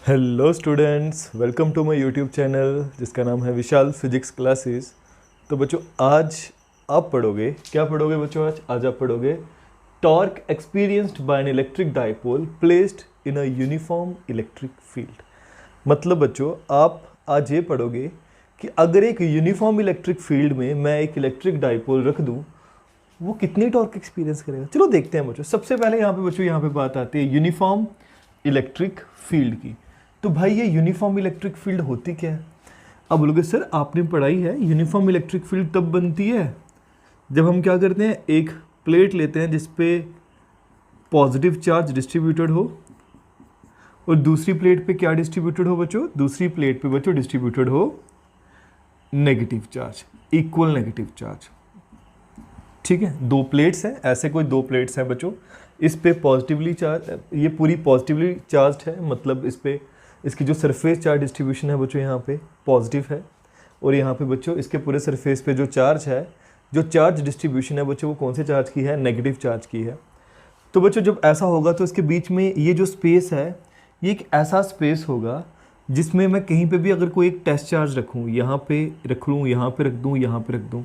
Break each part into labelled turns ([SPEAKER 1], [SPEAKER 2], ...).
[SPEAKER 1] Hello students, welcome to my YouTube channel जिसका नाम है विशाल फिजिक्स क्लासेस। तो बच्चों आज आप पढ़ोगे, क्या पढ़ोगे बच्चों? आज आप पढ़ोगे torque experienced bye an electric dipole placed in a uniform electric field. मतलब बच्चों आप आज ये पढ़ोगे कि अगर एक यूनिफॉर्म इलेक्ट्रिक फील्ड में मैं एक इलेक्ट्रिक डाइपोल रख दूँ वो कितनी टॉर्क एक्सपीरियंस करेगा। चलो देखते हैं बच्चों। सबसे पहले यहाँ पे बात आती है यूनिफॉर्म इलेक्ट्रिक फील्ड की। तो भाई ये यूनिफॉर्म इलेक्ट्रिक फील्ड होती क्या है? अब बोलोगे सर आपने पढ़ाई है यूनिफॉर्म इलेक्ट्रिक फील्ड तब बनती है जब हम क्या करते हैं, एक प्लेट लेते हैं जिस पे पॉजिटिव चार्ज डिस्ट्रीब्यूटेड हो और दूसरी प्लेट पे क्या डिस्ट्रीब्यूटेड हो बच्चों? दूसरी प्लेट पे बच्चों डिस्ट्रीब्यूटेड हो negative charge, equal negative charge. ठीक है, दो प्लेट्स हैं, ऐसे कोई दो प्लेट्स हैं बच्चों, इस पे पॉजिटिवली चार्ज, ये पूरी पॉजिटिवली चार्ज है, मतलब इस पे इसकी जो सरफेस चार्ज डिस्ट्रीब्यूशन है बच्चों यहाँ पे पॉजिटिव है, और यहाँ पे बच्चों इसके पूरे सरफेस पे जो चार्ज है, जो चार्ज डिस्ट्रीब्यूशन है बच्चों वो कौन से चार्ज की है? नेगेटिव चार्ज की है। तो बच्चों जब ऐसा होगा तो इसके बीच में ये जो स्पेस है ये एक ऐसा स्पेस होगा जिसमें मैं कहीं पे भी अगर कोई एक टेस्ट चार्ज रखूँ, यहाँ पे रख लूँ, यहाँ पे रख दूँ, यहाँ पे रख दूँ,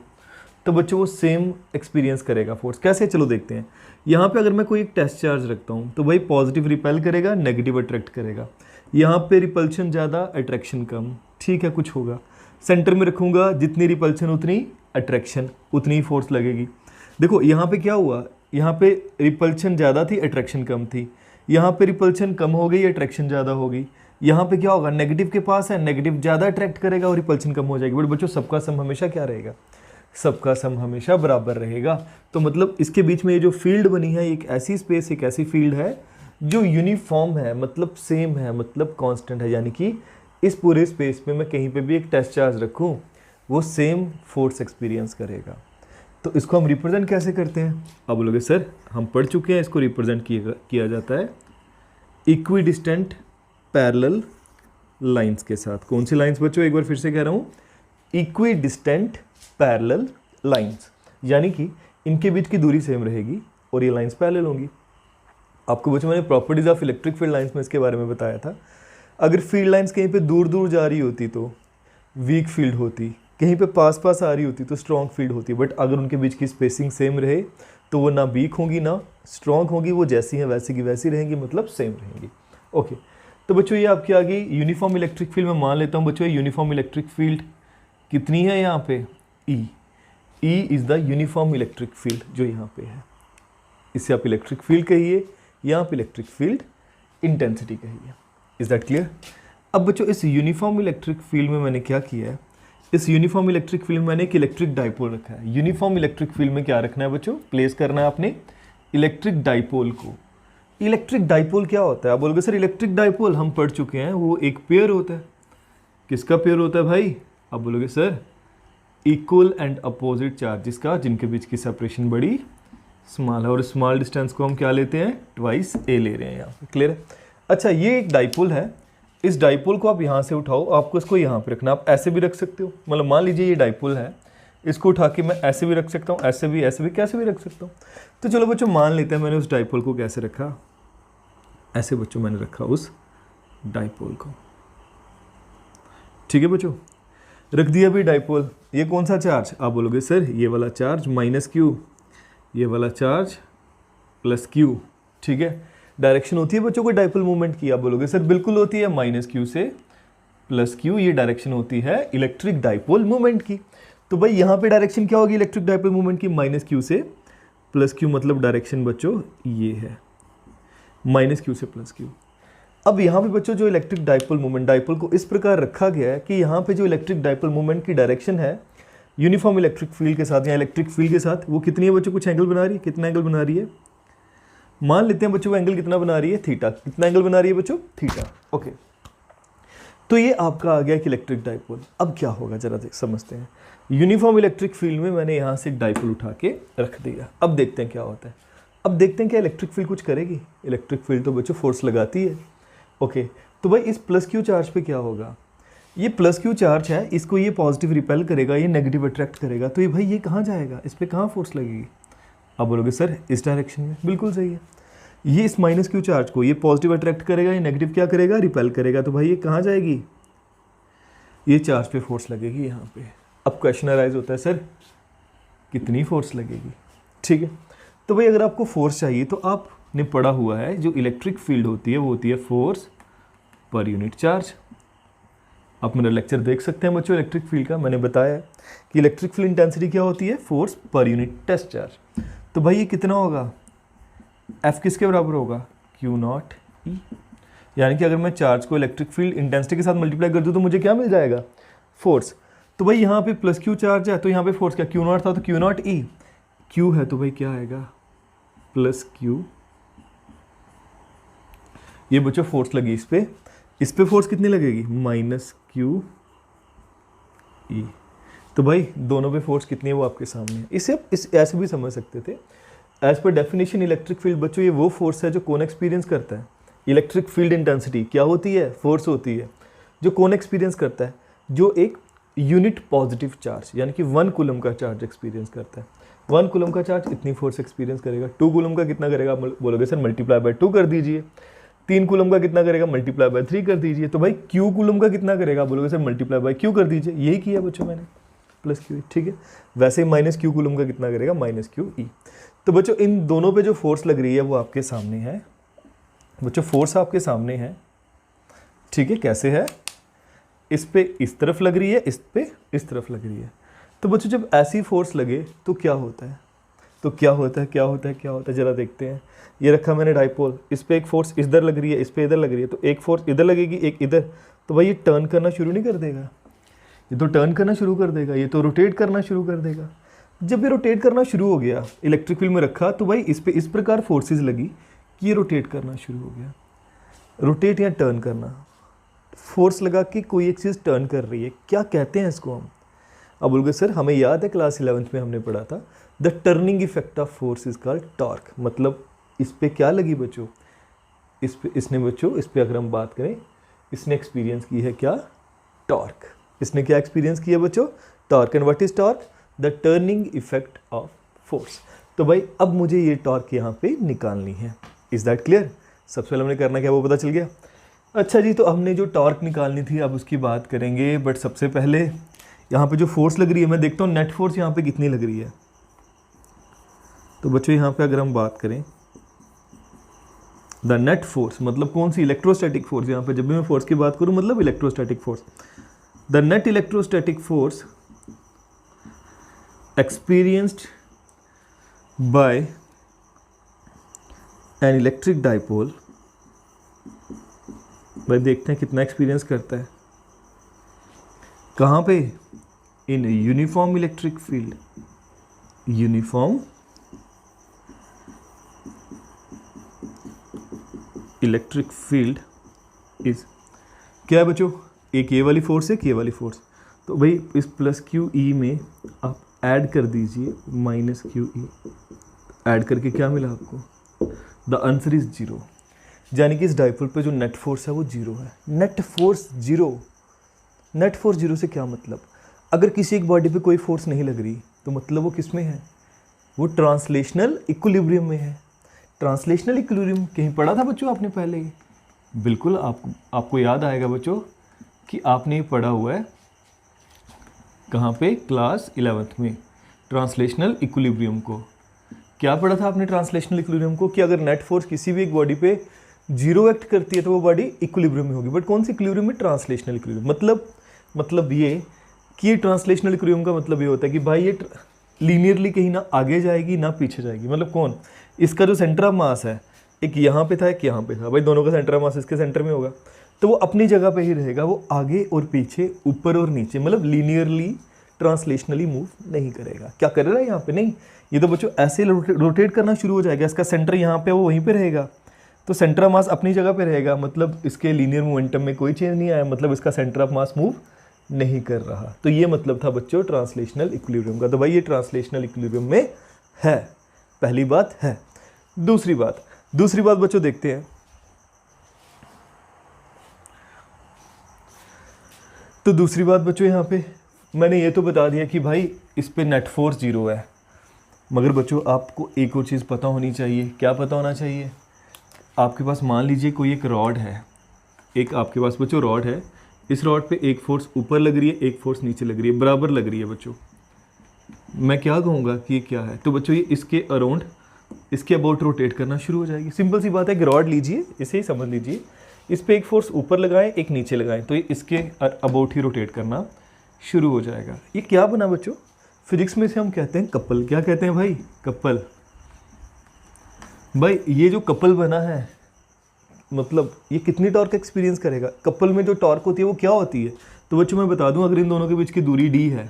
[SPEAKER 1] तो बच्चों वो सेम एक्सपीरियंस करेगा फोर्स। कैसे? चलो देखते हैं। यहाँ पे अगर मैं कोई एक टेस्ट चार्ज रखता हूँ तो भाई पॉजिटिव रिपेल करेगा, नेगेटिव अट्रैक्ट करेगा। यहाँ पे रिपल्शन ज़्यादा, अट्रैक्शन कम। ठीक है, कुछ होगा। सेंटर में रखूँगा, जितनी रिपल्शन उतनी अट्रैक्शन, उतनी ही फोर्स लगेगी। देखो यहाँ पे क्या हुआ, यहाँ पे रिपल्शन ज़्यादा थी, अट्रैक्शन कम थी। यहाँ पे रिपल्शन कम हो गई, अट्रैक्शन ज़्यादा हो गई। यहाँ पे क्या होगा, नेगेटिव के पास है, नेगेटिव ज़्यादा अट्रैक्ट करेगा और रिपल्शन कम हो जाएगी। बट बच्चों सबका सम हमेशा क्या रहेगा? सबका सम हमेशा बराबर रहेगा। तो मतलब इसके बीच में ये जो फील्ड बनी है, एक ऐसी स्पेस, एक ऐसी फील्ड है जो यूनिफॉर्म है, मतलब सेम है, मतलब कांस्टेंट है। यानी कि इस पूरे स्पेस में मैं कहीं पे भी एक टेस्ट चार्ज रखूं वो सेम फोर्स एक्सपीरियंस करेगा। तो इसको हम रिप्रेजेंट कैसे करते हैं? अब बोलोगे सर हम पढ़ चुके हैं, इसको रिप्रेजेंट किया जाता है इक्विडिस्टेंट पैरेलल लाइंस के साथ। कौन सी लाइंस बच्चों? एक बार फिर से कह रहा हूँ, इक्विडिस्टेंट पैरेलल लाइंस, यानी कि इनके बीच की दूरी सेम रहेगी और ये लाइंस पैरेलल होंगी। आपको बच्चों मैंने properties of electric field lines में इसके बारे में बताया था। अगर फील्ड लाइंस कहीं पे दूर दूर जा रही होती तो वीक फील्ड होती, कहीं पे पास पास आ रही होती तो स्ट्रॉन्ग फील्ड होती। बट अगर उनके बीच की स्पेसिंग सेम रहे तो वो ना वीक होंगी ना स्ट्रॉन्ग होंगी, वो जैसी हैं वैसी की वैसी रहेंगी, मतलब सेम रहेंगी। ओके, तो बच्चों ये आपकी आ गई यूनिफॉर्म इलेक्ट्रिक फील्ड। मैं मान लेता हूँ बच्चों यूनिफॉर्म इलेक्ट्रिक फील्ड कितनी है यहाँ पे? E is the uniform electric field जो यहाँ पे है। इसे आप इलेक्ट्रिक फील्ड कहिए, यहाँ पे इलेक्ट्रिक फील्ड इंटेंसिटी कहिए। Is that clear? अब बच्चों इस यूनिफॉर्म इलेक्ट्रिक फील्ड में मैंने क्या किया है, इस यूनिफॉर्म इलेक्ट्रिक फील्ड में मैंने एक इलेक्ट्रिक डाइपोल रखा है। यूनिफॉर्म इलेक्ट्रिक फील्ड में क्या रखना है बच्चों? प्लेस करना है आपने इलेक्ट्रिक डाइपोल को। इलेक्ट्रिक डाइपोल क्या होता है? आप बोलोगे सर इलेक्ट्रिक डाइपोल हम पढ़ चुके हैं, वो एक पेयर होता है। किसका पेयर होता है भाई? आप बोलोगे sir equal and opposite charges का, जिनके बीच की सेपरेशन बड़ी स्मॉल है, और स्मॉल डिस्टेंस को हम क्या लेते हैं? ट्वाइस ए ले रहे हैं यहाँ पे। क्लियर है? अच्छा, ये एक डाइपोल है। इस डाइपोल को आप यहाँ से उठाओ, आपको इसको यहाँ पे रखना। आप ऐसे भी रख सकते हो, मतलब मान लीजिए ये डाइपोल है, इसको उठा के मैं ऐसे भी रख सकता हूँ, ऐसे भी कैसे भी रख सकता हूँ। तो चलो बच्चों मान लेते हैं मैंने उस डाइपोल को कैसे रखा, ऐसे बच्चों मैंने रखा उस डाइपोल को। ठीक है बच्चों, रख दिया भी डाइपोल। ये कौन सा चार्ज? आप बोलोगे सर ये वाला चार्ज माइनस क्यू, ये वाला चार्ज प्लस क्यू। ठीक है, डायरेक्शन होती है बच्चों को डाइपोल मूवमेंट की? आप बोलोगे सर बिल्कुल होती है, माइनस क्यू से प्लस क्यू, ये डायरेक्शन होती है इलेक्ट्रिक डाइपोल मूवमेंट की। तो भाई यहाँ पे डायरेक्शन क्या होगी इलेक्ट्रिक डाइपोल मूवमेंट की? माइनस क्यू से प्लस क्यू, मतलब डायरेक्शन बच्चों ये है माइनस क्यू से प्लस क्यू। अब यहाँ पे बच्चों जो इलेक्ट्रिक डाइपोल मूवमेंट, डाइपोल को इस प्रकार रखा गया है कि यहाँ पे जो इलेक्ट्रिक डाइपोल मूवमेंट की डायरेक्शन है यूनिफॉर्म इलेक्ट्रिक फील्ड के साथ या इलेक्ट्रिक फील्ड के साथ, वो कितनी है बच्चों? कुछ एंगल बना रही है। कितना एंगल बना रही है? मान लेते हैं बच्चों वो एंगल कितना बना रही है? थीटा। कितना एंगल बना रही है बच्चों? थीटा। ओके, तो ये आपका आ गया कि इलेक्ट्रिक डाइपोल। अब क्या होगा जरा समझते हैं। यूनिफॉर्म इलेक्ट्रिक फील्ड में मैंने यहाँ से एक डाइपोल उठा के रख दिया। अब देखते हैं क्या होता है। अब देखते हैं क्या इलेक्ट्रिक फील्ड कुछ करेगी? इलेक्ट्रिक फील्ड तो बच्चों फोर्स लगाती है। ओके, तो भाई इस प्लस क्यू चार्ज पे क्या होगा? ये प्लस क्यू चार्ज है, इसको ये पॉजिटिव रिपेल करेगा, ये नेगेटिव अट्रैक्ट करेगा। तो ये भाई ये कहाँ जाएगा? इस पर कहाँ फोर्स लगेगी? आप बोलोगे सर इस डायरेक्शन में। बिल्कुल सही है। ये इस माइनस क्यू चार्ज को ये पॉजिटिव अट्रैक्ट करेगा, ये नेगेटिव क्या करेगा, रिपेल करेगा। तो भाई ये कहाँ जाएगी, ये चार्ज पे फोर्स लगेगी यहाँ पे। अब क्वेश्चन अराइज होता है सर कितनी फोर्स लगेगी, ठीक है। तो भाई अगर आपको फोर्स चाहिए तो आपने पढ़ा हुआ है जो इलेक्ट्रिक फील्ड होती है वो होती है फोर्स पर यूनिट चार्ज। आप मेरा लेक्चर देख सकते हैं बच्चों इलेक्ट्रिक फील्ड का, मैंने बताया कि इलेक्ट्रिक फील्ड इंटेंसिटी क्या होती है, force per unit test charge. तो भाई ये कितना होगा, F किसके बराबर होगा, Q नॉट E। यानी कि अगर मैं चार्ज को इलेक्ट्रिक फील्ड इंटेंसिटी के साथ मल्टीप्लाई कर दूँ तो मुझे क्या मिल जाएगा, फोर्स। तो भाई यहाँ पे प्लस Q चार्ज है तो यहाँ पे फोर्स क्या, Q नॉट था तो Q नॉट E, Q है तो भाई क्या आएगा प्लस Q। ये बच्चों फोर्स लगी इस पे फोर्स कितनी लगेगी, माइनस Q E। तो भाई दोनों पे फोर्स कितनी है वो आपके सामने है। इसे ऐसे भी समझ सकते थे, as per definition electric field बच्चों ये वो फोर्स है जो कौन एक्सपीरियंस करता है। इलेक्ट्रिक फील्ड इंटेंसिटी क्या होती है, फोर्स होती है जो कौन एक्सपीरियंस करता है, जो एक यूनिट पॉजिटिव चार्ज यानी कि 1 कूलम का चार्ज एक्सपीरियंस करता है। 1 कूलम का चार्ज इतनी फोर्स एक्सपीरियंस करेगा। 2 कूलम का कितना करेगा, बोलोगे सर मल्टीप्लाई बाय 2 कर दीजिए। 3 कूलम का कितना करेगा, मल्टीप्लाई बाय 3 कर दीजिए। तो भाई Q कूलम का कितना करेगा, बोलोगे सर मल्टीप्लाई बाय Q कर दीजिए। यही किया बच्चों मैंने, प्लस Q, ठीक है। वैसे ही माइनस Q कूलम का कितना करेगा, माइनस Q E। तो बच्चों इन दोनों पे जो फोर्स लग रही है वो आपके सामने है बच्चों, फोर्स आपके सामने है, ठीक है। कैसे है, इस पे इस तरफ लग रही है, इस पे इस तरफ लग रही है। तो बच्चों जब ऐसी फोर्स लगे तो क्या होता है, तो क्या होता है, क्या होता है, क्या होता है, जरा देखते हैं। ये रखा मैंने डाइपोल, इस पे एक फोर्स इधर लग रही है, इस पे इधर लग रही है, तो एक फोर्स इधर लगेगी एक इधर। तो भाई ये टर्न करना शुरू नहीं कर देगा, ये तो टर्न करना शुरू कर देगा, ये तो रोटेट करना शुरू कर देगा। जब ये रोटेट करना शुरू हो गया, इलेक्ट्रिक फील्ड में रखा, तो भाई इस पे इस प्रकार फोर्सेस लगी कि ये रोटेट करना शुरू हो गया। रोटेट या टर्न करना, फोर्स लगा कि कोई एक चीज़ टर्न कर रही है, क्या कहते हैं इसको हम। अब बोलोगे सर हमें याद है क्लास 11th में हमने पढ़ा था the turning effect of force is called torque. मतलब इस पे क्या लगी बच्चों, इस पे इसने बच्चों, इस पे अगर हम बात करें, इसने एक्सपीरियंस की है क्या, टॉर्क। इसने क्या एक्सपीरियंस किया बच्चों, torque. And what is torque, the turning effect of force. तो भाई अब मुझे ये टॉर्क यहाँ पे निकालनी है। इज दैट क्लियर, सबसे पहले हमने करना क्या वो पता चल गया। अच्छा जी, तो हमने जो टॉर्क निकालनी थी अब उसकी बात करेंगे, बट सबसे पहले यहाँ पे जो फोर्स लग रही है मैं देखता हूँ नेट फोर्स यहाँ पे कितनी लग रही है। तो बच्चों यहाँ पे अगर हम बात करें द नेट फोर्स, मतलब कौन सी, इलेक्ट्रोस्टैटिक फोर्स। यहाँ पे जब भी मैं फोर्स की बात करूँ मतलब electrostatic force. The net electrostatic force experienced bye an electric dipole, भाई देखते हैं कितना एक्सपीरियंस करता है, कहाँ पे, in uniform electric field. Uniform electric field is क्या है बच्चों, एक ये वाली फोर्स है, एक ये वाली फोर्स। तो भाई इस प्लस क्यू ई में आप ऐड कर दीजिए माइनस क्यू ई, ऐड करके क्या मिला आपको, द आंसर इज 0। यानी कि इस डाइपोल पे जो नेट फोर्स है वो 0 है। नेट फोर्स 0, नेट फोर्स 0 से क्या मतलब, अगर किसी एक बॉडी पे कोई फोर्स नहीं लग रही तो मतलब वो किस में है, वो ट्रांसलेशनल इक्विलिब्रियम में है। ट्रांसलेशनल इक्विलिब्रियम कहीं पढ़ा था बच्चों आपने पहले ही, बिल्कुल आपको याद आएगा बच्चों कि आपने पढ़ा हुआ है कहाँ पे, क्लास 11th में, ट्रांसलेशनल इक्विलिब्रियम को। क्या पढ़ा था आपने ट्रांसलेशनल इक्विलिब्रियम को, कि अगर नेट फोर्स किसी भी एक बॉडी पे 0 एक्ट करती है तो वो बॉडी इक्विलिब्रियम में होगी। बट कौन सी इक्विलिब्रियम में, ट्रांसलेशनल इक्विलिब्रियम। मतलब ये कि ट्रांसलेशनल इक्विलिब्रियम का मतलब ये होता है कि भाई ये लीनियरली कहीं ना आगे जाएगी ना पीछे जाएगी। मतलब कौन, इसका जो सेंटर ऑफ मास है एक यहाँ पे था एक यहाँ पे था, भाई दोनों का सेंटर ऑफ मास इसके सेंटर में होगा, तो वो अपनी जगह पे ही रहेगा, वो आगे और पीछे ऊपर और नीचे मतलब लीनियरली ट्रांसलेशनली मूव नहीं करेगा। क्या कर रहा है यहाँ पे, नहीं, ये तो बच्चों ऐसे रोटेट करना शुरू हो जाएगा, इसका सेंटर यहाँ पे वो वहीं पे रहेगा, तो सेंटर ऑफ मास अपनी जगह पे रहेगा, मतलब इसके लीनियर मोमेंटम में कोई चेंज नहीं आया, मतलब इसका सेंटर ऑफ मास मूव नहीं कर रहा। तो ये मतलब था बच्चों ट्रांसलेशनल इक्विलिब्रियम का। तो भाई ये ट्रांसलेशनल इक्विलिब्रियम में है, पहली बात है। दूसरी बात बच्चों देखते हैं, तो दूसरी बात बच्चों यहाँ पे मैंने ये तो बता दिया कि भाई इस पे नेट फोर्स 0 है, मगर बच्चों आपको एक और चीज़ पता होनी चाहिए। क्या पता होना चाहिए, आपके पास मान लीजिए कोई एक रॉड है, एक आपके पास बच्चों रॉड है, इस रॉड पे एक फोर्स ऊपर लग रही है, एक फोर्स नीचे लग रही है, बराबर लग रही है बच्चों। मैं क्या कहूँगा कि ये क्या है? तो बच्चों ये इसके अराउंड, इसके अबाउट रोटेट करना शुरू हो जाएगी। सिंपल सी बात है कि रॉड लीजिए, इसे ही समझ लीजिए, इस पे एक फोर्स ऊपर लगाएं, एक नीचे लगाएं, तो ये इसके अबाउट ही रोटेट करना शुरू हो जाएगा। ये क्या बना बच्चों? फिजिक्स में से हम कहते हैं कपल। क्या कहते हैं भाई? कपल। भाई ये जो कपल बना है, मतलब ये कितनी टॉर्क एक्सपीरियंस करेगा? कपल में जो टॉर्क होती है वो क्या होती है? तो बच्चों मैं बता दूं, अगर इन दोनों के बीच की दूरी d है,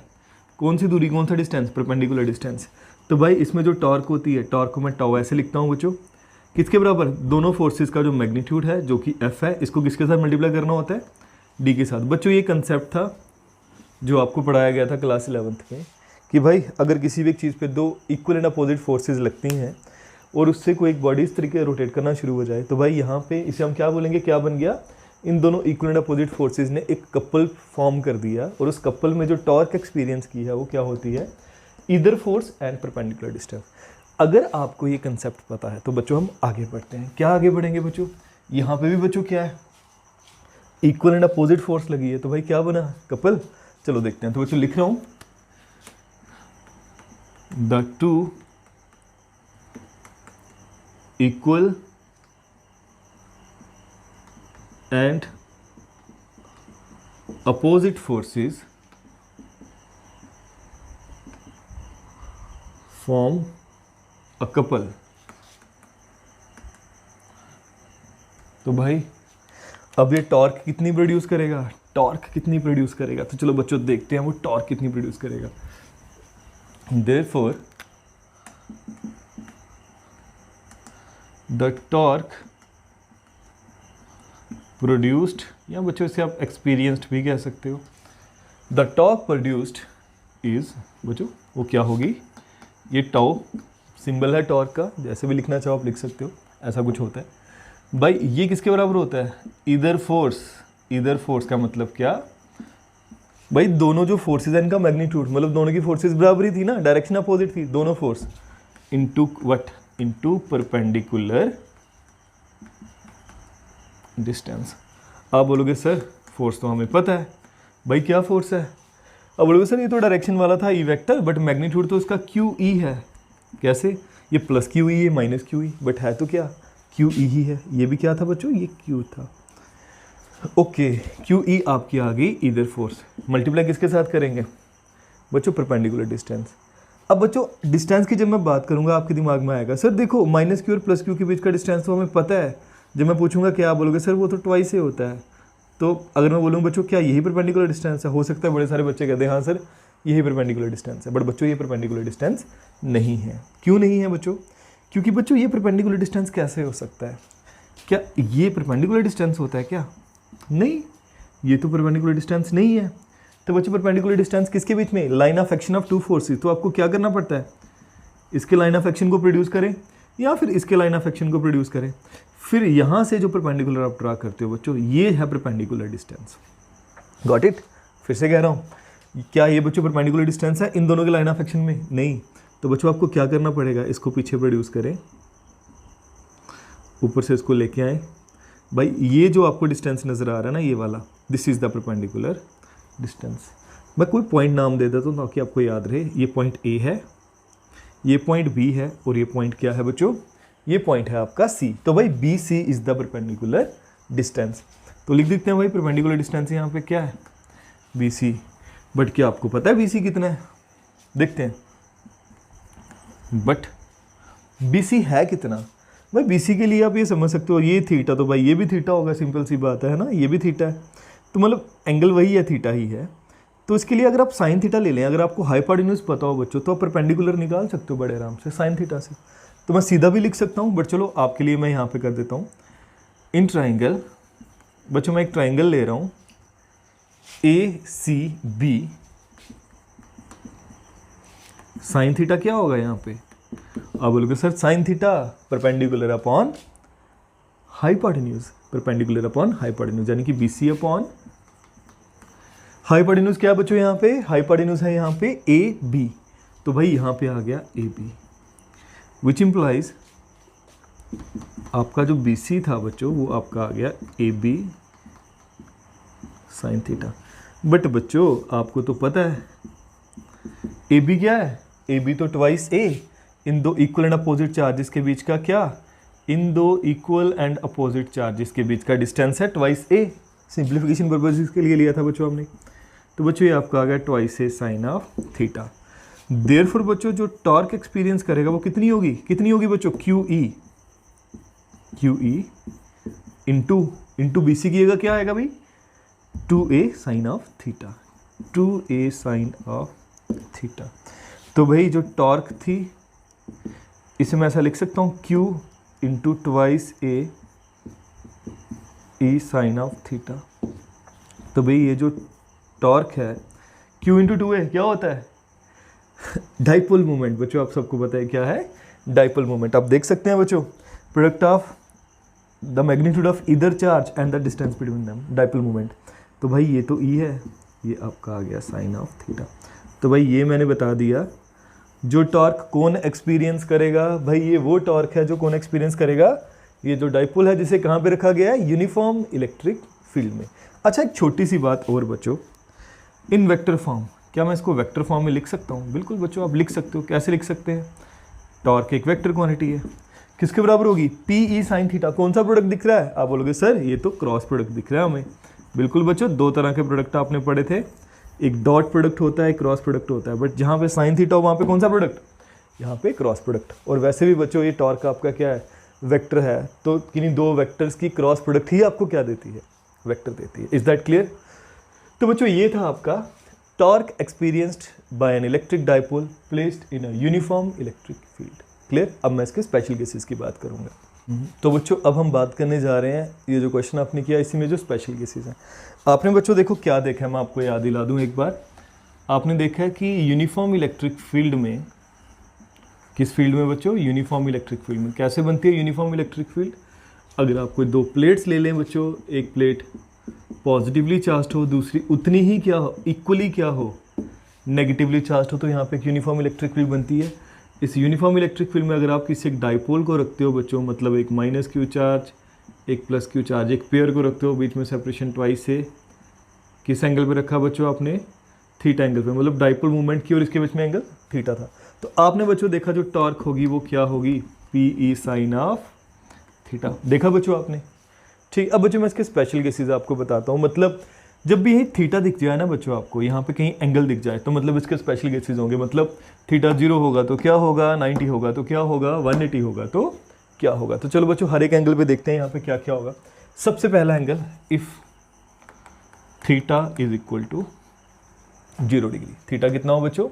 [SPEAKER 1] कौन सी दूरी, कौन सा डिस्टेंस? Perpendicular distance. तो भाई इसमें जो टॉर्क होती है, टॉर्क को मैं टाउ ऐसे लिखता हूँ बच्चों, किसके बराबर? दोनों फोर्सेस का जो मैग्नीट्यूड है जो कि F है, इसको किसके साथ मल्टीप्लाई करना होता है? D के साथ। बच्चों ये कंसेप्ट था जो आपको पढ़ाया गया था क्लास 11th में कि भाई अगर किसी भी एक चीज़ पे दो इक्वल एंड अपोजिट फोर्सेस लगती हैं और उससे कोई एक बॉडी इस तरीके से रोटेट करना शुरू हो जाए, तो भाई यहाँ पे इसे हम क्या बोलेंगे? क्या बन गया? इन दोनों इक्वल एंड अपोजिट फोर्सेस ने एक कपल फॉर्म कर दिया, और उस कपल में जो टॉर्क एक्सपीरियंस की है वो क्या होती है? Either force and perpendicular distance. अगर आपको ये कंसेप्ट पता है तो बच्चों हम आगे बढ़ते हैं। क्या आगे बढ़ेंगे बच्चों? यहाँ पे भी बच्चों क्या है? इक्वल एंड अपोजिट फोर्स लगी है, तो भाई क्या बना? कपल। चलो देखते हैं। तो बच्चों लिख रहा हूँ, the two equal and opposite forces form a couple। तो भाई अब ये टॉर्क कितनी प्रोड्यूस करेगा? टॉर्क कितनी प्रोड्यूस करेगा? तो चलो बच्चों देखते हैं वो टॉर्क कितनी प्रोड्यूस करेगा। Therefore the torque produced, या बच्चों इसे आप एक्सपीरियंस्ड भी कह सकते हो, द टॉर्क प्रोड्यूस्ड इज, बच्चों वो क्या होगी? ये टाउ सिंबल है टॉर्क का, जैसे भी लिखना चाहो आप लिख सकते हो, ऐसा कुछ होता है। भाई ये किसके बराबर होता है? Either force. ईदर फोर्स का मतलब क्या? भाई दोनों जो फोर्सेज है इनका मैग्नीट्यूड, मतलब दोनों की फोर्सेज बराबर ही थी ना, डायरेक्शन अपोजिट थी, दोनों force into what? Into perpendicular distance. आप बोलोगे सर फोर्स तो हमें पता है, भाई क्या फोर्स है? अब बोलोगे सर ये तो डायरेक्शन वाला था ई वेक्टर, बट मैग्नीट्यूड तो उसका क्यू ई है। कैसे? ये प्लस क्यू ई है, माइनस क्यू ई, बट है तो क्या? क्यू ई ही है। ये भी क्या था बच्चों? ये क्यू था। ओके, क्यू ई आपकी आ गई ईदर फोर्स, मल्टीप्लाई किसके साथ करेंगे बच्चों? Perpendicular distance. अब बच्चों डिस्टेंस की जब मैं बात करूंगा आपके दिमाग में आएगा सर देखो माइनस क्यू और प्लस क्यू के बीच का डिस्टेंस तो हमें पता है। जब मैं पूछूंगा क्या, आप बोलोगे सर वो तो ट्वाइस ही होता है। तो अगर मैं बोलूँ बच्चों क्या यही परपेंडिकुलर डिस्टेंस है? हो सकता है बड़े सारे बच्चे कहते हैं हाँ सर यही परपेंडिकुलर डिस्टेंस है, बट बच्चों ये परपेंडिकुलर डिस्टेंस नहीं है। क्यों नहीं है बच्चों? क्योंकि बच्चों ये परपेंडिकुलर डिस्टेंस कैसे हो सकता है? क्या ये परपेंडिकुलर डिस्टेंस होता है क्या? नहीं, ये तो परपेंडिकुलर डिस्टेंस नहीं है। तो बच्चों परपेंडिकुलर डिस्टेंस किसके बीच में? Line of action of two forces. तो आपको क्या करना पड़ता है? इसके लाइन ऑफ एक्शन को प्रोड्यूस करें या फिर इसके लाइन ऑफ एक्शन को प्रोड्यूस करें, फिर यहाँ से जो परपेंडिकुलर आप ड्रा करते हो बच्चों ये है परपेंडिकुलर डिस्टेंस। Got it? फिर से कह रहा हूँ, क्या ये बच्चों परपेंडिकुलर डिस्टेंस है इन दोनों के लाइन ऑफ एक्शन में? नहीं। तो बच्चों आपको क्या करना पड़ेगा? इसको पीछे प्रोड्यूस करें, ऊपर से इसको लेके आए। भाई ये जो आपको डिस्टेंस नज़र आ रहा है ना, ये वाला, this is the perpendicular distance. मैं कोई पॉइंट नाम दे देता हूँ ताकि आपको याद रहे। ये पॉइंट ए है, ये पॉइंट बी है, और ये पॉइंट क्या है बच्चों? ये पॉइंट है आपका सी। तो भाई B C is the perpendicular distance. तो लिख देते हैं भाई परपेंडिकुलर डिस्टेंस यहाँ पे क्या है? B C. बट क्या आपको पता है बी सी कितना है? देखते हैं। बट बी सी है कितना? भाई बी सी के लिए आप ये समझ सकते हो, ये थीटा, तो भाई ये भी थीटा होगा, सिंपल सी बात है ना, ये भी थीटा है, तो मतलब एंगल वही है, थीटा ही है। तो इसके लिए अगर आप साइन थीटा ले लें, अगर आपको हाइपोटेन्यूज पता हो बच्चों, तो आप परपेंडिकुलर निकाल सकते हो बड़े आराम से साइन थीटा से। तो मैं सीधा भी लिख सकता हूँ, बट चलो आपके लिए मैं यहाँ पे कर देता हूँ। इन ट्राइंगल बच्चों मैं एक ट्राइंगल ले रहा हूँ ए सी बी, साइन थीटा क्या होगा यहाँ पे? आप बोलोगे sir sine theta perpendicular upon hypotenuse, perpendicular upon hypotenuse, यानी कि बी सी अपॉन हाइपोटेन्यूज क्या है बच्चों? यहाँ पे हाइपोटेन्यूज है यहाँ पे ए बी, तो भाई यहाँ पे आ गया ए बी, विच इंप्लाइज आपका जो BC था बच्चों वो आपका आ गया AB साइन थीटा। बट बच्चों आपको तो पता है AB क्या है, AB तो ट्वाइस A, इन दो इक्वल एंड अपोजिट चार्जेस के बीच का क्या, इन दो इक्वल एंड अपोजिट चार्जेस के बीच का डिस्टेंस है ट्वाइस A। सिंप्लीफिकेशन पर्पसेस के लिए लिया था बच्चों हमने। तो बच्चों ये आपका आ गया twice A sine of theta. Therefore बच्चों जो टॉर्क एक्सपीरियंस करेगा वो कितनी होगी बच्चों, QE इंटू BC की जगह क्या आएगा भाई, 2A sine of theta, 2A sine of theta. तो भाई जो टॉर्क थी इसे मैं ऐसा लिख सकता हूँ Q into twice A E sine of theta. तो भाई ये जो टॉर्क है Q इंटू 2A क्या होता है, डाइपोल मोमेंट। बच्चों आप सबको पता है क्या है डाइपोल मोमेंट। आप देख सकते हैं बच्चों product of the magnitude of either charge and the distance between them, dipole moment. तो भाई ये तो E है, ये आपका आ गया साइन ऑफ थीटा। तो भाई ये मैंने बता दिया जो टॉर्क कौन एक्सपीरियंस करेगा, भाई ये वो टॉर्क है जो कौन एक्सपीरियंस करेगा, ये जो डाइपोल है जिसे कहाँ पे रखा गया है, यूनिफॉर्म इलेक्ट्रिक फील्ड में। अच्छा एक छोटी सी बात और बच्चों, इन वेक्टर फॉर्म, क्या मैं इसको वेक्टर फॉर्म में लिख सकता हूँ? बिल्कुल बच्चों आप लिख सकते हो। कैसे लिख सकते हैं, टॉर्क एक वेक्टर क्वांटिटी है, किसके बराबर होगी, PE साइन थीटा। कौन सा प्रोडक्ट दिख रहा है, आप बोलोगे सर ये तो क्रॉस प्रोडक्ट दिख रहा है हमें। बिल्कुल बच्चों दो तरह के प्रोडक्ट आपने पढ़े थे, एक डॉट प्रोडक्ट होता है, एक क्रॉस प्रोडक्ट होता है। बट जहाँ पे साइन थीटा हो वहाँ पे कौन सा प्रोडक्ट, यहाँ पे क्रॉस प्रोडक्ट। और वैसे भी बच्चों ये टॉर्क आपका क्या है, वेक्टर है, तो किन्हीं दो वेक्टर्स की क्रॉस प्रोडक्ट ही आपको क्या देती है, वेक्टर देती है। Is that clear? तो बच्चों ये था आपका torque experienced bye an electric dipole placed in a uniform electric field. Clear? अब मैं इसके स्पेशल केसेस की बात करूंगा। तो बच्चों अब हम बात करने जा रहे हैं, ये जो क्वेश्चन आपने किया इसी में जो स्पेशल केसेस हैं, आपने बच्चों देखो क्या देखा है, मैं आपको याद दिला दूं एक बार। आपने देखा है कि यूनिफॉर्म इलेक्ट्रिक फील्ड में, किस फील्ड में बच्चों, यूनिफॉर्म इलेक्ट्रिक फील्ड में। कैसे बनती है यूनिफॉर्म इलेक्ट्रिक फील्ड, अगर आप कोई दो प्लेट्स ले लें बच्चों, एक प्लेट पॉजिटिवली चार्ज हो, दूसरी उतनी ही क्या हो, इक्वली क्या हो, नेगेटिवली चार्ज हो, तो यहाँ पे एक यूनिफॉर्म इलेक्ट्रिक फील्ड बनती है। इस यूनिफॉर्म इलेक्ट्रिक फील्ड में अगर आप किसी एक डाइपोल को रखते हो बच्चों, मतलब एक माइनस क्यू चार्ज एक प्लस क्यू चार्ज, एक पेयर को रखते हो, बीच में सेपरेशन ट्वाइस से, किस एंगल पे रखा बच्चों आपने, थीटा एंगल पे, मतलब डाइपोल मूवमेंट की और इसके बीच में एंगल थीटा था। तो आपने बच्चों देखा जो टॉर्क होगी वो क्या होगी, PE साइन ऑफ थीटा। देखा बच्चों आपने? ठीक। अब बच्चों मैं इसके स्पेशल केसेस आपको बताता हूँ। मतलब जब भी यही थीटा दिख जाए ना बच्चों, आपको यहाँ पे कहीं एंगल दिख जाए, तो मतलब इसके स्पेशल केसेस होंगे। मतलब थीटा 0 होगा तो क्या होगा, 90 होगा तो क्या होगा, 180 होगा तो क्या होगा। तो चलो बच्चों हर एक एंगल पे देखते हैं यहाँ पे क्या क्या होगा। सबसे पहला angle, if theta is equal to 0 degree, theta कितना हो बच्चों,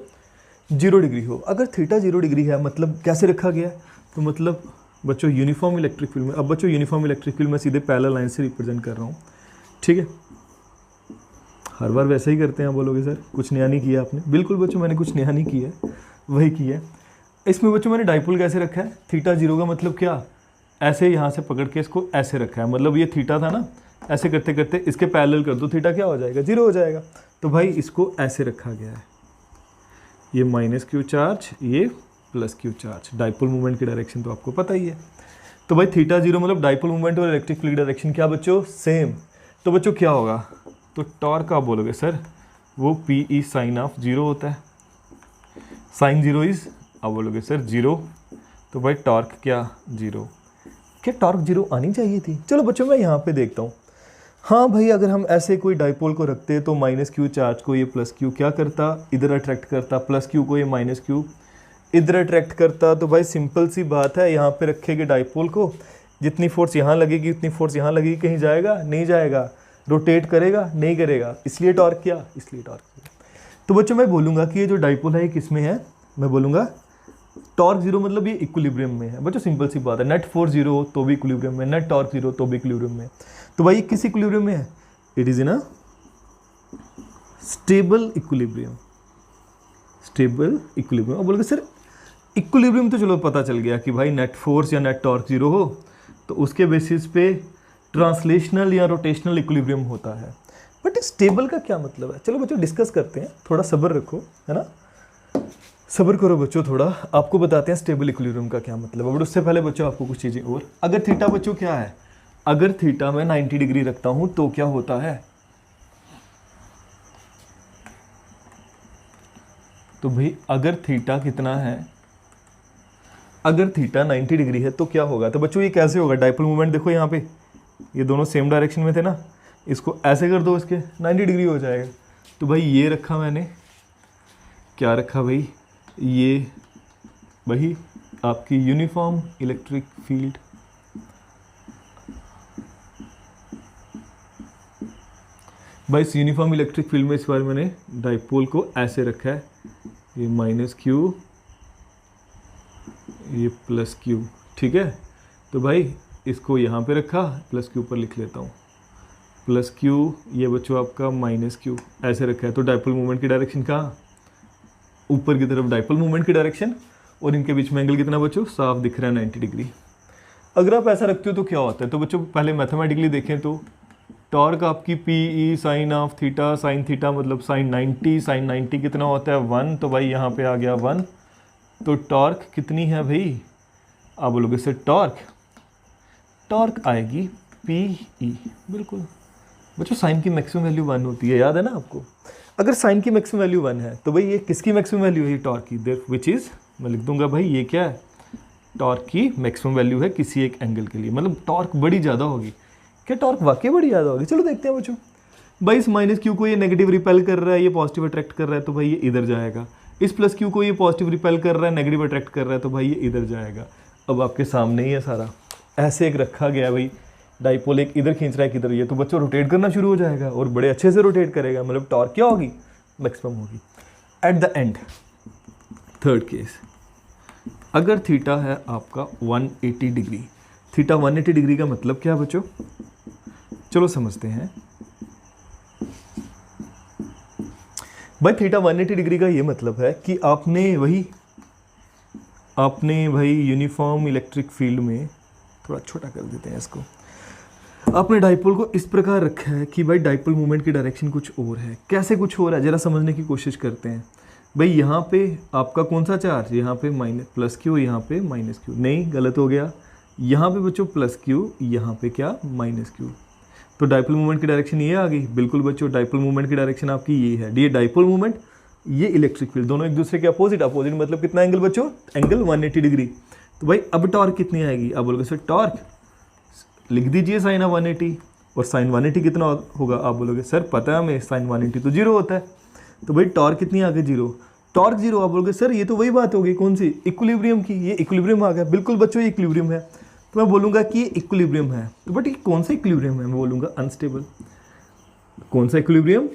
[SPEAKER 1] 0 डिग्री हो। अगर थीटा 0 डिग्री है मतलब कैसे रखा गया है, तो मतलब बच्चों यूनिफॉर्म इलेक्ट्रिक फील्ड में। अब बच्चों यूनिफॉर्म इलेक्ट्रिक फील्ड में सीधे पैरेलल लाइन से रिप्रेजेंट कर रहा हूँ, ठीक है। हर बार वैसे ही करते हैं, बोलोगे सर कुछ नया नहीं किया आपने। बिल्कुल बच्चों मैंने कुछ नया नहीं किया है, वही किया है। इसमें बच्चों मैंने डाइपोल कैसे रखा है, थीटा 0 का मतलब क्या, ऐसे यहाँ से पकड़ के इसको ऐसे रखा है, मतलब ये थीटा था ना, ऐसे करते करते इसके पैरेलल कर दो, थीटा क्या हो जाएगा, 0 हो जाएगा। तो भाई इसको ऐसे रखा गया है, ये माइनस क्यू चार्ज, ये plus Q charge, dipole movement की डायरेक्शन तो आपको पता ही है। तो भाई थीटा 0 मतलब डाइपोल मूवमेंट और इलेक्ट्रिक फील्ड डायरेक्शन क्या बच्चों, सेम। तो बच्चों क्या होगा, तो टॉर्क आप बोलोगे सर वो PE साइन ऑफ 0 होता है, साइन 0 इज, आप बोलोगे सर 0, तो भाई टॉर्क क्या 0। क्या टॉर्क 0 आनी चाहिए थी? चलो बच्चों मैं यहाँ पे देखता हूँ। हाँ भाई अगर हम ऐसे कोई डाइपोल को रखते तो माइनस क्यू चार्ज को ये प्लस क्यू क्या करता, इधर अट्रैक्ट करता, प्लस क्यू को ये माइनस क्यू इधर अट्रैक्ट करता। तो भाई सिंपल सी बात है, यहाँ पे रखेंगे डाइपोल को, जितनी फोर्स यहाँ लगेगी उतनी फोर्स यहाँ लगेगी, कहीं जाएगा नहीं जाएगा, रोटेट करेगा नहीं करेगा, इसलिए टॉर्क क्या, इसलिए टॉर्क किया। तो बच्चों मैं बोलूँगा कि ये जो डाइपोल है ये किस में है, मैं बोलूँगा टॉर्क 0 मतलब ये इक्विलिब्रियम में है। बच्चों सिंपल सी बात है, नेट फोर्स 0 हो तो भी इक्विलिब्रियम में, नेट टॉर्क 0 तो भी इक्विलिब्रियम में। तो भाई ये किस इक्विलिब्रियम में है, it is in a stable equilibrium, stable equilibrium. अब बोलोगे सर इक्विलिब्रियम तो चलो पता चल गया कि भाई नेट फोर्स या नेट टॉर्क 0 हो तो उसके बेसिस पे ट्रांसलेशनल या रोटेशनल इक्विलिब्रियम होता है। बट स्टेबल का क्या मतलब है, चलो बच्चों डिस्कस करते हैं, थोड़ा सब्र रखो, है ना। सब्र करो बच्चों थोड़ा, आपको बताते हैं स्टेबल इक्विलिब्रियम का क्या मतलब है। बट उससे पहले बच्चों आपको कुछ चीज़ें और, अगर थीटा बच्चों क्या है, अगर थीटा मैं 90 डिग्री रखता हूं तो क्या होता है, तो भाई अगर थीटा कितना है, अगर थीटा 90 डिग्री है तो क्या होगा। तो बच्चों ये कैसे होगा, डाइपोल मूवमेंट देखो यहाँ पे, ये दोनों सेम डायरेक्शन में थे ना, इसको ऐसे कर दो, इसके 90 डिग्री हो जाएगा। तो भाई ये रखा मैंने, क्या रखा भाई, ये वही आपकी यूनिफॉर्म इलेक्ट्रिक फील्ड, भाई इस यूनिफॉर्म इलेक्ट्रिक फील्ड में इस बार मैंने डाइपोल को ऐसे रखा है, ये माइनस क्यू, ये प्लस क्यू, ठीक है। तो भाई इसको यहाँ पे रखा, प्लस क्यू पर लिख लेता हूँ, प्लस क्यू, ये बच्चों आपका माइनस क्यू ऐसे रखा है। तो डाइपोल मूवमेंट की डायरेक्शन कहाँ, ऊपर की तरफ डाइपोल मूवमेंट की डायरेक्शन, और इनके बीच में एंगल कितना बच्चों, साफ दिख रहा है 90 डिग्री। अगर आप ऐसा रखते हो तो क्या होता है, तो बच्चों पहले मैथमेटिकली देखें तो टॉर्क आपकी P E sine of theta, sine theta मतलब साइन 90, साइन 90 कितना होता है 1, तो भाई यहाँ पे आ गया 1। तो टॉर्क कितनी है भाई, आप बोलोगे सर टॉर्क, टॉर्क आएगी पी ई, बिल्कुल बच्चों साइन की मैक्सिमम वैल्यू 1 होती है, याद है ना आपको। अगर साइन की मैक्सिमम वैल्यू 1 है तो भाई ये किसकी मैक्सिमम वैल्यू है, ये टॉर्क की, देयर विच इज़, मैं लिख दूंगा भाई ये क्या है, टॉर्क की मैक्सिमम वैल्यू है किसी एक एंगल के लिए, मतलब टॉर्क बड़ी ज़्यादा होगी। क्या टॉर्क वाकई बड़ी ज़्यादा होगी, चलो देखते हैं बच्चों। भाई इस माइनस क्यू को ये नेगेटिव रिपेल कर रहा है, ये पॉजिटिव अट्रैक्ट कर रहा है, तो भाई ये इधर जाएगा। इस प्लस क्यू को ये पॉजिटिव रिपेल कर रहा है, नेगेटिव अट्रैक्ट कर रहा है, तो भाई ये इधर जाएगा। अब आपके सामने ही है सारा, ऐसे एक रखा गया है भाई, डाइपोल एक इधर खींच रहा है किधर, ये तो बच्चों रोटेट करना शुरू हो जाएगा और बड़े अच्छे से रोटेट करेगा, मतलब टॉर्क क्या होगी, मैक्सिमम होगी। At the end third case, अगर थीटा है आपका 180 डिग्री, थीटा 180 डिग्री का मतलब क्या बच्चों, चलो समझते हैं। भाई थीटा 180 डिग्री का ये मतलब है कि आपने भाई यूनिफॉर्म इलेक्ट्रिक फील्ड में, थोड़ा छोटा कर देते हैं इसको, आपने डाइपोल को इस प्रकार रखा है कि भाई डाइपोल मूवमेंट की डायरेक्शन कुछ और है। कैसे कुछ और है, जरा समझने की कोशिश करते हैं। भाई यहाँ पे आपका कौन सा चार्ज, यहाँ पे माइनस प्लस क्यू, यहाँ पे माइनस क्यू, नहीं गलत हो गया, यहाँ पे बच्चों प्लस क्यू, यहाँ पे क्या माइनस क्यू, तो डाइपोल मूवमेंट की डायरेक्शन ये आ गई। बिल्कुल बच्चों, डाइपोल मूवमेंट की डायरेक्शन आपकी ये है, ये डाइपोल मूवमेंट, ये इलेक्ट्रिक फील्ड, दोनों एक दूसरे के अपोजिट, अपोजिट मतलब कितना एंगल बच्चों, एंगल 180 डिग्री। तो भाई अब टॉर्क कितनी आएगी, अब बोलोगे सर टॉर्क लिख दीजिए साइन ऑफ 180, और साइन 180 कितना होगा, आप बोलोगे सर पता है हमें साइन 180 तो 0 होता है, तो भाई टॉर्क कितनी आ गई 0, टॉर्क 0। आप बोलोगे सर ये तो वही बात होगी, कौन सी, इक्विलिब्रियम की, ये इक्विलिब्रियम आ गया। बिल्कुल बच्चों ये इक्विलिब्रियम है, तो मैं बोलूँगा कि ये इक्विलिब्रियम है, तो बट ये कौन सा इक्विलिब्रियम है, मैं बोलूँगा अनस्टेबल। कौन सा इक्विलिब्रियम,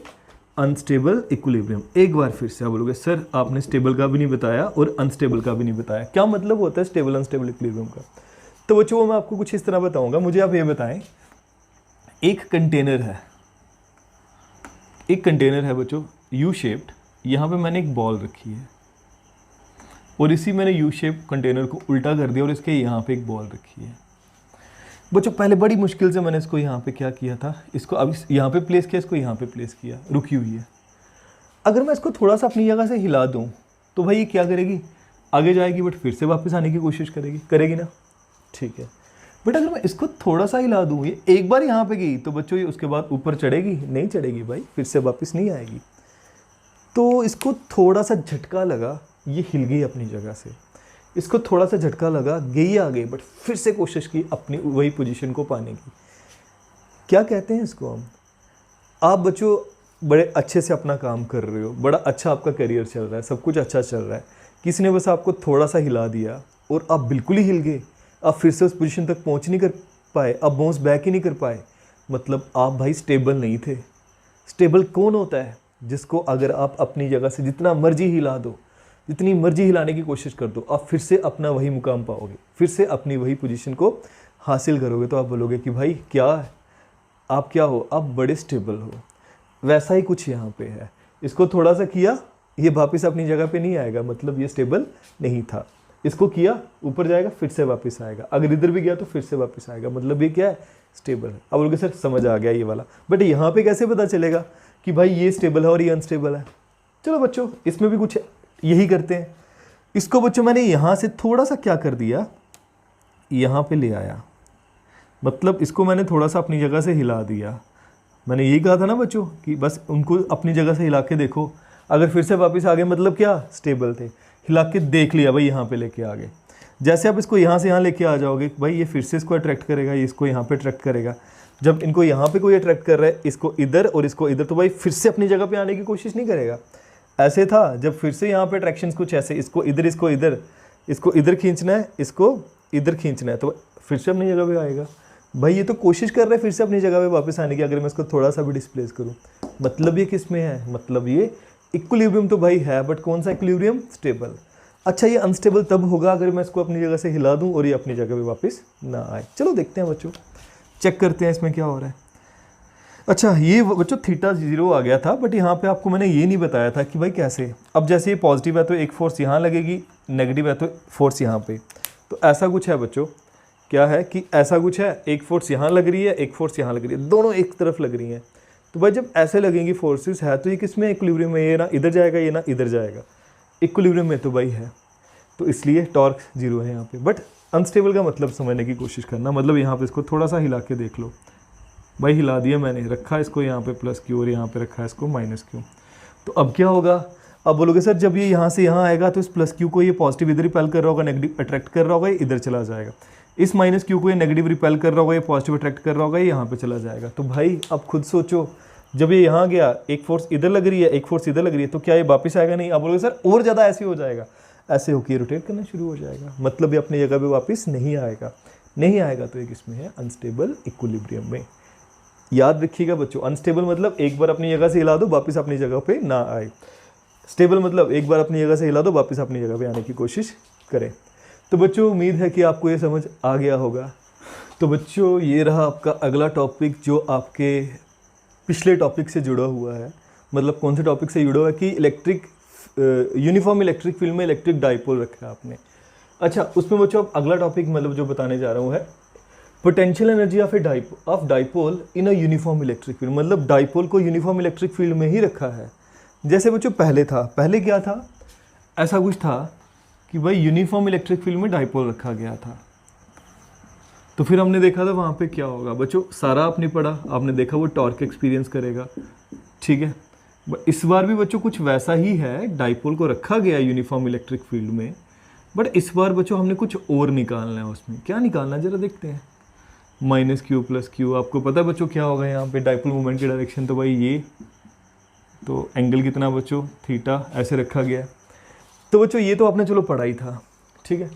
[SPEAKER 1] अनस्टेबल इक्विलिब्रियम। एक बार फिर से आप बोलोगे सर आपने स्टेबल का भी नहीं बताया और अनस्टेबल का भी नहीं बताया, क्या मतलब होता है स्टेबल अनस्टेबल इक्विलिब्रियम का। तो बच्चों मैं आपको कुछ इस तरह बताऊंगा, मुझे आप ये बताएं, एक कंटेनर है बच्चों यू शेप्ड, यहाँ पे मैंने एक बॉल रखी है और इसी मैंने यू शेप कंटेनर को उल्टा कर दिया और इसके यहाँ पे एक बॉल रखी है। बच्चों पहले बड़ी मुश्किल से मैंने इसको यहाँ पे क्या किया था, इसको अब यहाँ पे प्लेस किया, इसको यहाँ पे प्लेस किया, रुकी हुई है। अगर मैं इसको थोड़ा सा अपनी जगह से हिला दूँ तो भाई ये क्या करेगी, आगे जाएगी, बट फिर से वापस आने की कोशिश करेगी ना, ठीक है। बट अगर मैं इसको थोड़ा सा हिला दूँ, ये एक बार यहाँ पे गई तो बच्चों ये उसके बाद ऊपर चढ़ेगी, नहीं चढ़ेगी भाई, फिर से वापस नहीं आएगी। तो इसको थोड़ा सा झटका लगा, ये हिल गई अपनी जगह से, इसको थोड़ा सा झटका लगा, गई आगे, बट फिर से कोशिश की अपनी वही पोजीशन को पाने की। क्या कहते हैं इसको हम, आप बच्चों बड़े अच्छे से अपना काम कर रहे हो, बड़ा अच्छा आपका करियर चल रहा है, सब कुछ अच्छा चल रहा है, किसी ने बस आपको थोड़ा सा हिला दिया और आप बिल्कुल ही हिल गए, आप फिर से उस पोजीशन तक पहुंच नहीं कर पाए, आप बाउंस बैक ही नहीं कर पाए, मतलब आप भाई स्टेबल नहीं थे। स्टेबल कौन होता है, जिसको अगर आप अपनी जगह से जितना मर्जी हिला दो, जितनी मर्जी हिलाने की कोशिश कर दो, आप फिर से अपना वही मुकाम पाओगे, फिर से अपनी वही पोजीशन को हासिल करोगे। तो आप बोलोगे कि भाई क्या है, आप क्या हो, आप बड़े स्टेबल हो। वैसा ही कुछ यहाँ पे है, इसको थोड़ा सा किया, ये वापस अपनी जगह पे नहीं आएगा, मतलब ये स्टेबल नहीं था। इसको किया, ऊपर जाएगा, फिर से वापस आएगा, अगर इधर भी गया तो फिर से वापस आएगा, मतलब ये क्या है, स्टेबल है। अब बोलोगे सर समझ आ गया ये वाला, बट यहाँ पे कैसे पता चलेगा कि भाई ये स्टेबल है और ये अनस्टेबल है। चलो बच्चों इसमें भी कुछ यही करते हैं, इसको बच्चों मैंने यहाँ से थोड़ा सा क्या कर दिया, यहाँ पे ले आया, मतलब इसको मैंने थोड़ा सा अपनी जगह से हिला दिया। मैंने यही कहा था ना बच्चों कि बस उनको अपनी जगह से हिला के देखो, अगर फिर से वापस आ गए मतलब क्या, स्टेबल थे, हिला के देख लिया भाई, यहाँ पे लेके आ गए। जैसे आप इसको यहाँ से यहाँ लेके आ जाओगे भाई, ये फिर से इसको अट्रैक्ट करेगा, ये इसको यहाँ पे अट्रैक्ट करेगा। जब इनको यहाँ पे कोई अट्रैक्ट कर रहा है, इसको इधर और इसको इधर, तो भाई फिर से अपनी जगह पे आने की कोशिश नहीं करेगा। ऐसे था, जब फिर से यहाँ पे अट्रैक्शन कुछ ऐसे, इसको इधर, इसको इधर, इसको इधर खींचना है, इसको इधर खींचना है, तो फिर से अपनी जगह पे आएगा। भाई ये तो कोशिश कर रहा है फिर से अपनी जगह पे वापस आने की। अगर मैं इसको थोड़ा सा भी डिस्प्लेस करूँ, मतलब ये किस में है, मतलब ये इक्विलिब्रियम तो भाई है, बट कौन सा इक्विलिब्रियम, स्टेबल। अच्छा ये अनस्टेबल तब होगा अगर मैं इसको अपनी जगह से हिला दूं और ये अपनी जगह पे वापस ना आए। चलो देखते हैं बच्चों, चेक करते हैं इसमें क्या हो रहा है। अच्छा ये बच्चों थीटा 0 आ गया था, बट यहाँ पे आपको मैंने ये नहीं बताया था कि भाई कैसे। अब जैसे ये पॉजिटिव है तो एक फोर्स यहाँ लगेगी, नेगेटिव है तो फोर्स यहाँ पे, तो ऐसा कुछ है बच्चों, क्या है कि ऐसा कुछ है, एक फोर्स यहाँ लग रही है, एक फोर्स यहाँ लग रही है, दोनों एक तरफ लग रही हैं। तो भाई जब ऐसे लगेंगी फोर्सेस है तो ये किस में, इक्विलिब्रियम में, ये ना इधर जाएगा, ये ना इधर जाएगा, इक्विलिब्रियम में तो भाई है, तो इसलिए टॉर्क 0 है यहाँ पे। बट अनस्टेबल का मतलब समझने की कोशिश करना, मतलब यहाँ पे इसको थोड़ा सा हिला के देख लो भाई, हिला दिया मैंने, रखा इसको यहाँ पे प्लस क्यू और यहाँ पे रखा है इसको माइनस क्यू। तो अब क्या होगा, अब बोलोगे सर जब ये यहाँ से यहाँ आएगा तो इस प्लस क्यू को ये पॉजिटिव इधर रिपेल कर रहा होगा, नेगेटिव अट्रैक्ट कर रहा होगा, ये इधर चला जाएगा। इस माइनस क्यू को ये नेगेटिव रिपेल कर रहा होगा, ये पॉजिटिव अट्रैक्ट कर रहा होगा, ये यहाँ पे चला जाएगा। तो भाई अब खुद सोचो, जब ये यहाँ गया, एक फोर्स इधर लग रही है, एक फोर्स इधर लग रही है, तो क्या ये वापस आएगा, नहीं। आप बोलोगे सर और ज़्यादा ऐसे हो जाएगा, ऐसे होकर रोटेट करना शुरू हो जाएगा, मतलब ये अपनी जगह पे वापस नहीं आएगा। नहीं आएगा तो ये किसमें है, अनस्टेबल इक्विलिब्रियम में। याद रखिएगा बच्चों, अनस्टेबल मतलब एक बार अपनी जगह से हिला दो वापस अपनी जगह पे ना आए, स्टेबल मतलब एक बार अपनी जगह से हिला दो वापस अपनी जगह पे आने की कोशिश करें। तो बच्चों उम्मीद है कि आपको ये समझ आ गया होगा। तो बच्चों ये रहा आपका अगला टॉपिक जो आपके पिछले टॉपिक से जुड़ा हुआ है। मतलब कौन से टॉपिक से जुड़ा हुआ है कि इलेक्ट्रिक यूनिफॉर्म इलेक्ट्रिक फील्ड में इलेक्ट्रिक डाइपोल रखा है आपने। अच्छा उसमें बच्चों अब अगला टॉपिक मतलब जो बताने जा रहा हूँ है potential energy of dipole in a uniform electric field. मतलब डाइपोल को यूनिफॉर्म इलेक्ट्रिक फील्ड में ही रखा है। जैसे बच्चों पहले था, पहले क्या था, ऐसा कुछ था कि भाई यूनिफॉर्म इलेक्ट्रिक फील्ड में डाइपोल रखा गया था। तो फिर हमने देखा था वहाँ पे क्या होगा बच्चों, सारा आपने पढ़ा, आपने देखा वो टॉर्क एक्सपीरियंस करेगा, ठीक है। इस बार भी बच्चों कुछ वैसा ही है, डाइपोल को रखा गया यूनिफॉर्म इलेक्ट्रिक फील्ड में, बट इस बार बच्चों हमने कुछ और निकालना है। उसमें क्या निकालना है जरा देखते हैं। माइनस क्यू प्लस क्यू, आपको पता है बच्चों क्या होगा यहाँ पे डाइपोल मूवमेंट की डायरेक्शन, तो भाई ये तो एंगल कितना बच्चों, थीटा, ऐसे रखा गया है। तो बच्चों ये तो आपने चलो पढ़ा ही था, ठीक है।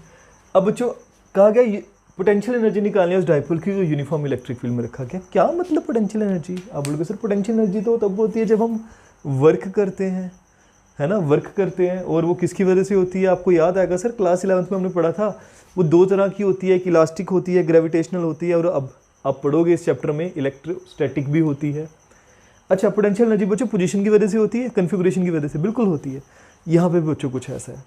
[SPEAKER 1] अब बच्चों कहा गया पोटेंशियल एनर्जी निकालनी है उस डाइपोल की जो यूनिफॉर्म इलेक्ट्रिक फील्ड में रखा गया। क्या मतलब पोटेंशियल एनर्जी? आप बोलोगे सर पोटेंशियल एनर्जी तो तब होती है जब हम वर्क करते हैं, है ना, वर्क करते हैं। और वो किसकी वजह से होती है? आपको याद आएगा सर क्लास 11th में हमने पढ़ा था, वो दो तरह की होती है, एक इलास्टिक होती है, ग्रेविटेशनल होती है, और अब आप पढ़ोगे इस चैप्टर में इलेक्ट्रोस्टैटिक भी होती है। अच्छा पोटेंशियल एनर्जी बच्चों पोजीशन की वजह से होती है, कन्फिगरेशन की वजह से, बिल्कुल होती है। यहाँ पे बच्चों कुछ ऐसा है।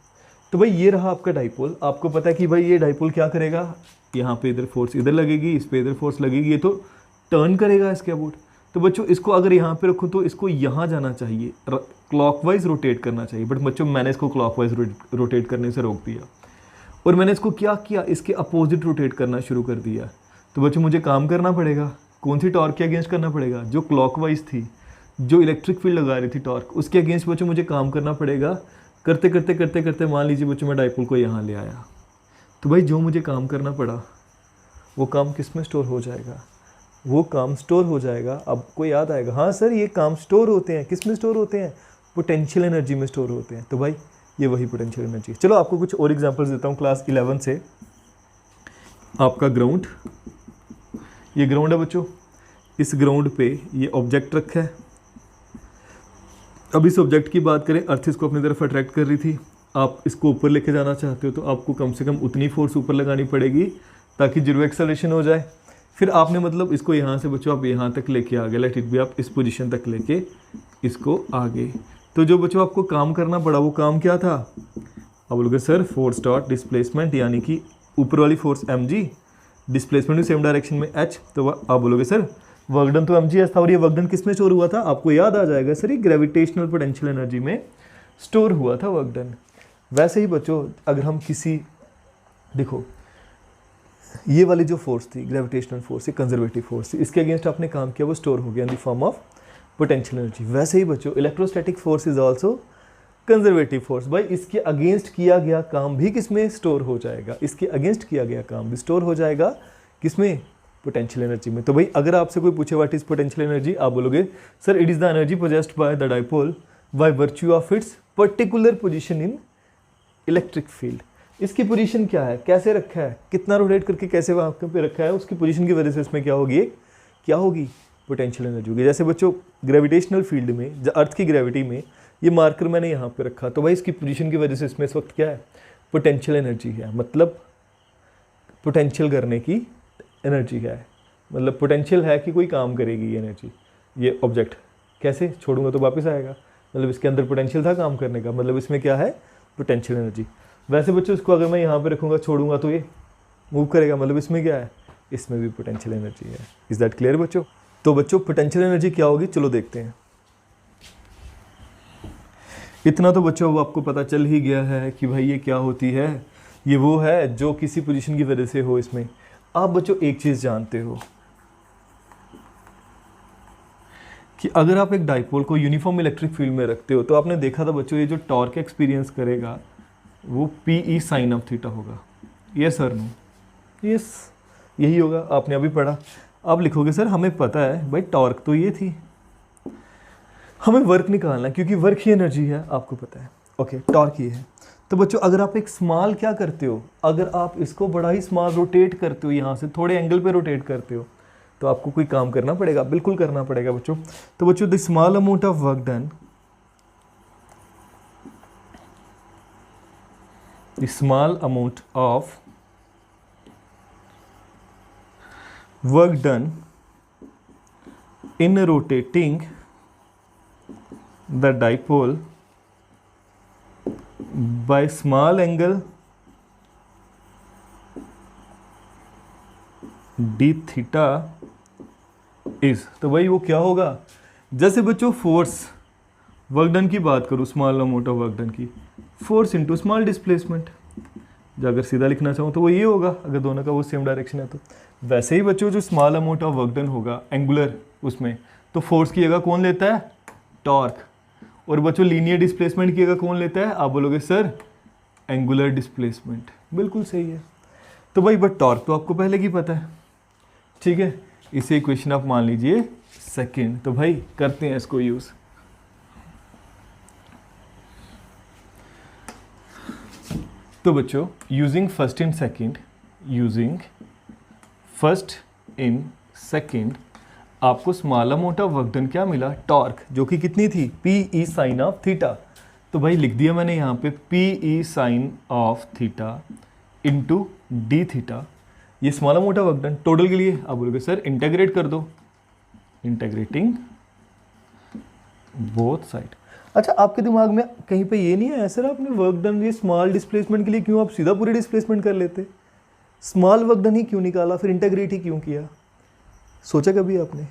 [SPEAKER 1] तो भाई ये रहा आपका डाइपोल। आपको पता है कि भाई ये डाइपोल क्या करेगा, यहाँ पे इधर फोर्स इधर लगेगी, इस पे इधर फोर्स लगेगी, ये तो टर्न करेगा इसके अबाउट। तो बच्चों इसको अगर यहाँ पे रखूँ तो इसको यहाँ जाना चाहिए, क्लॉकवाइज रोटेट करना चाहिए, बट बच्चों मैंने इसको क्लॉकवाइज रोटेट करने से रोक दिया और मैंने इसको क्या किया, इसके अपोजिट रोटेट करना शुरू कर दिया। तो बच्चों मुझे काम करना पड़ेगा, कौन सी टॉर्क के अगेंस्ट करना पड़ेगा, जो क्लॉकवाइज थी, जो इलेक्ट्रिक फील्ड लगा रही थी टॉर्क, उसके अगेंस्ट बच्चों मुझे काम करना पड़ेगा। करते करते करते करते मान लीजिए बच्चों मैं डाइपोल को यहाँ ले आया, तो भाई जो मुझे काम करना पड़ा वो काम किस में स्टोर हो जाएगा, वो काम स्टोर हो जाएगा। अब कोई याद आएगा, हाँ सर ये काम स्टोर होते हैं, किस में स्टोर होते हैं, पोटेंशियल एनर्जी में स्टोर होते हैं। तो भाई ये वही पोटेंशियल एनर्जी है। चलो आपको कुछ और एग्जांपल्स देता हूँ क्लास 11 से। आपका ग्राउंड, ये ग्राउंड है बच्चों, इस ग्राउंड पे ये ऑब्जेक्ट रखा है। अब इस ऑब्जेक्ट की बात करें, अर्थ इसको अपनी तरफ अट्रैक्ट कर रही थी, आप इसको ऊपर लेके जाना चाहते हो तो आपको कम से कम उतनी फोर्स ऊपर लगानी पड़ेगी ताकि जीरो एक्सेलरेशन हो जाए। फिर आपने मतलब इसको यहाँ से बच्चों आप यहाँ तक लेके आ गए, लेट इट भी आप इस पोजीशन तक लेके इसको आ गए। तो जो बच्चों आपको काम करना पड़ा वो काम क्या था? आप बोलोगे सर फोर्स डॉट डिस्प्लेसमेंट, यानी कि ऊपर वाली फोर्स mg, डिस्प्लेसमेंट भी सेम डायरेक्शन में h। तो आप बोलोगे सर वर्क डन तो mgs था, और ये वर्क डन किस में स्टोर हुआ था? आपको याद आ जाएगा सर ये ग्रेविटेशनल पोटेंशियल एनर्जी में स्टोर हुआ था वर्क डन। वैसे ही बच्चों अगर हम किसी, देखो ये वाली जो फोर्स थी ग्रेविटेशनल फोर्स, ये कंजर्वेटिव फोर्स थी, इसके अगेंस्ट आपने काम किया, वो स्टोर हो गया in the form of potential energy. वैसे ही बच्चों electrostatic force is also conservative force. भाई इसके अगेंस्ट किया गया काम भी किसमें स्टोर हो जाएगा, इसके अगेंस्ट किया गया काम भी स्टोर हो जाएगा किसमें, पोटेंशियल एनर्जी में। तो भाई अगर आपसे कोई पूछे व्हाट इज पोटेंशियल एनर्जी, आप बोलोगे sir it is the energy possessed by the dipole by virtue of its particular position in electric field. इसकी पोजीशन क्या है, कैसे रखा है, कितना रोटेट करके कैसे वहाँ पे रखा है, उसकी पोजीशन की वजह से इसमें क्या होगी, क्या होगी, पोटेंशियल एनर्जी होगी। जैसे बच्चों ग्रेविटेशनल फील्ड में, अर्थ की ग्रेविटी में, ये मार्कर मैंने यहाँ पे रखा, तो भाई इसकी पोजीशन की वजह से इसमें इस वक्त क्या है, पोटेंशियल एनर्जी है, मतलब पोटेंशियल करने की एनर्जी है, मतलब पोटेंशियल है कि कोई काम करेगी ये एनर्जी, ये ऑब्जेक्ट कैसे छोड़ूंगा तो वापस आएगा, मतलब इसके अंदर पोटेंशियल था काम करने का, मतलब इसमें क्या है, पोटेंशियल एनर्जी। वैसे बच्चों इसको अगर मैं यहाँ पे रखूँगा छोड़ूंगा तो ये मूव करेगा, मतलब इसमें क्या है, इसमें भी पोटेंशियल एनर्जी है। इज दैट क्लियर बच्चों? तो बच्चों पोटेंशियल एनर्जी क्या होगी, चलो देखते हैं। इतना तो बच्चों अब आपको पता चल ही गया है कि भाई ये क्या होती है, ये वो है जो किसी पोजीशन की वजह से हो। इसमें आप बच्चों एक चीज़ जानते हो कि अगर आप एक डाइपोल को यूनिफॉर्म इलेक्ट्रिक फील्ड में रखते हो, तो आपने देखा था बच्चों ये जो टॉर्क एक्सपीरियंस करेगा वो PE साइन ऑफ थीटा होगा। यस सर, नो, यस यही होगा, आपने अभी पढ़ा। आप लिखोगे सर हमें पता है भाई टॉर्क तो ये थी, हमें वर्क निकालना है क्योंकि वर्क ही एनर्जी है, आपको पता है। ओके, टॉर्क ये है। तो बच्चों अगर आप एक स्मॉल क्या करते हो, अगर आप इसको बड़ा ही स्मॉल रोटेट करते हो, यहाँ से थोड़े एंगल पे रोटेट करते हो, तो आपको कोई काम करना पड़ेगा, बिल्कुल करना पड़ेगा बच्चों। तो बच्चों the small amount of work done, the small amount of work done in rotating the dipole by small angle d theta is, तो भाई वो क्या होगा, जैसे बच्चों फोर्स वर्क डन की बात करूँ, small amount of work done की, फोर्स इनटू स्मॉल डिस्प्लेसमेंट, जो अगर सीधा लिखना चाहूँ तो वो ये होगा, अगर दोनों का वो सेम डायरेक्शन है तो। वैसे ही बच्चों जो small amount of work done होगा एंगुलर उसमें, तो फोर्स की जगह कौन लेता है, टॉर्क। और बच्चों लीनियर डिस्प्लेसमेंट की जगह कौन लेता है, आप बोलोगे सर एंगुलर डिस्प्लेसमेंट, बिल्कुल सही है। तो भाई बट टॉर्क तो आपको पहले की पता है, ठीक है। इसे इक्वेशन आप मान लीजिए सेकेंड। तो भाई करते हैं इसको यूज़। तो बच्चों using first in second, using first in second, आपको small amount of work done क्या मिला, टॉर्क, जो कि कितनी थी, PE साइन ऑफ थीटा। तो भाई लिख दिया मैंने यहाँ पे PE sine of theta into d theta, ये small amount of work done. Total के लिए आप बोलोगे सर इंटेग्रेट कर दो, इंटेग्रेटिंग बोथ साइड। अच्छा, आपके दिमाग में कहीं पे ये नहीं है सर आपने वर्क डन ये स्मॉल डिस्प्लेसमेंट के लिए क्यों आप सीधा पूरी डिस्प्लेसमेंट कर लेते, स्मॉल वर्क डन ही क्यों निकाला, फिर इंटेग्रेट ही क्यों किया, सोचा कभी आपने?